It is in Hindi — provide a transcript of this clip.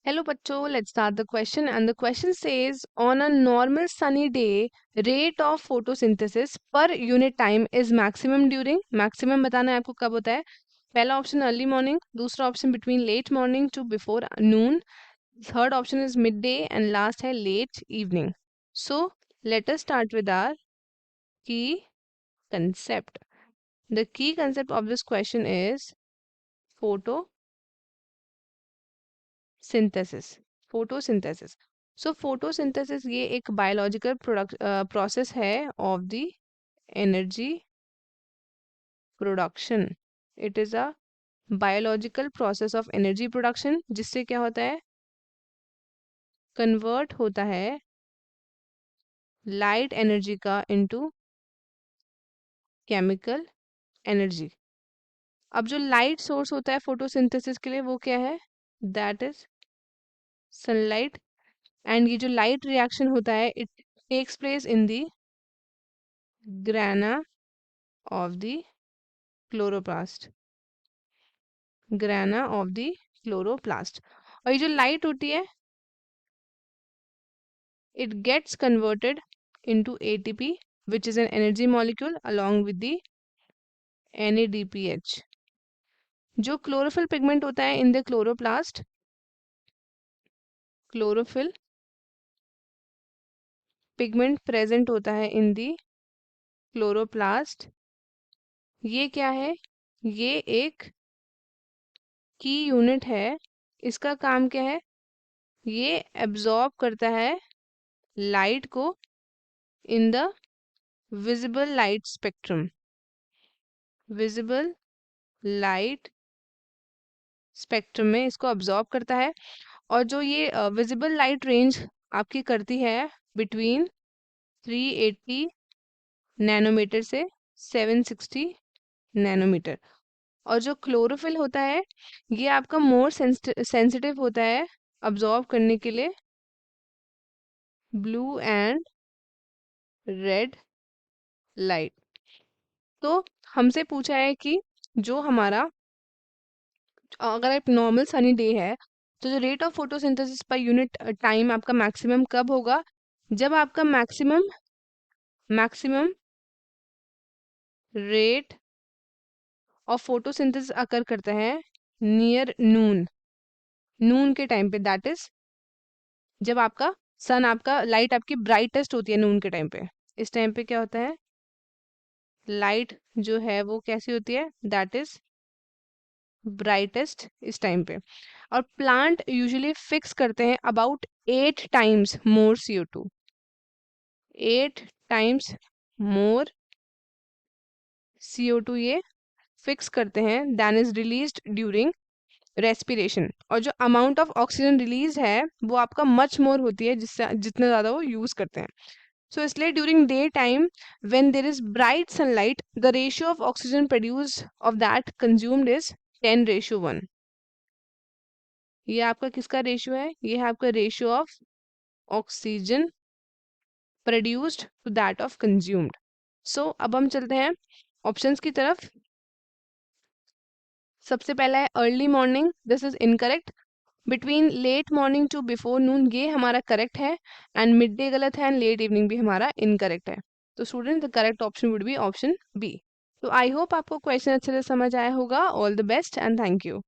Hello, bachcho. Let's start the question. And the question says, on a normal sunny day, rate of photosynthesis per unit time is maximum during. Maximum बताना है आपको कब होता है. पहला ऑप्शन अर्ली मॉर्निंग, दूसरा option between late morning to before noon, third option is mid day and last है late evening. So let us start with our key concept. The key concept of this question is photosynthesis. photosynthesis. So photosynthesis ये एक biological process है of the energy production. It is a biological process of energy production जिससे क्या होता है, convert होता है light energy का into chemical energy. अब जो light source होता है photosynthesis के लिए वो क्या है, that is sunlight. एंड ये जो लाइट रिएक्शन होता है it takes place in the grana of the chloroplast. Grana of the chloroplast. और ये जो लाइट होती है it gets converted into ATP which is an energy molecule along with the NADPH. जो क्लोरोफिल पिगमेंट होता है in the chloroplast, chlorophyll pigment present होता है इन द क्लोरोप्लास्ट, ये क्या है, ये एक की यूनिट है. इसका काम क्या है, ये एब्जॉर्ब करता है लाइट को in the visible light spectrum. Visible light spectrum में इसको अब्जॉर्ब करता है. और जो ये विजिबल लाइट रेंज आपकी करती है बिटवीन 380 नैनोमीटर से 760 नैनोमीटर. और जो क्लोरोफिल होता है ये आपका मोर सेंसिटिव होता है अब्जॉर्ब करने के लिए ब्लू एंड रेड लाइट. तो हमसे पूछा है कि जो हमारा अगर एक नॉर्मल सनी डे है तो जो rate of photosynthesis per unit time आपका मैक्सिमम कब होगा, जब आपका मैक्सिमम रेट ऑफ फोटोसिंथेसिस अकर करता है नियर नून के टाइम पे. दैट इज जब आपका सन आपका लाइट आपकी ब्राइटेस्ट होती है नून के टाइम पे. इस टाइम पे क्या होता है, लाइट जो है वो कैसी होती है, दैट इज ब्राइटेस्ट इस टाइम पे. और प्लांट यूजुअली फिक्स करते हैं about 8 times more CO2, 8 times more CO2 ये फिक्स करते हैं than is released during respiration. और जो अमाउंट ऑफ ऑक्सीजन रिलीज है वो आपका मच मोर होती है जिससे जितना ज़्यादा वो यूज़ करते हैं. सो इसलिए during day time when there is bright sunlight the ratio of oxygen produce of that consumed is 10:1. ये आपका किसका रेशियो है, ये है आपका ratio of oxygen produced to that of consumed. So अब हम चलते हैं ऑप्शंस की तरफ. सबसे पहला है early morning, this is incorrect. Between late morning to before noon ये हमारा करेक्ट है. एंड मिड डे गलत है एंड लेट इवनिंग भी हमारा इनकरेक्ट है. तो student the correct option would be option B. तो आई होप आपको क्वेश्चन अच्छे से समझ आया होगा. All the best and thank you.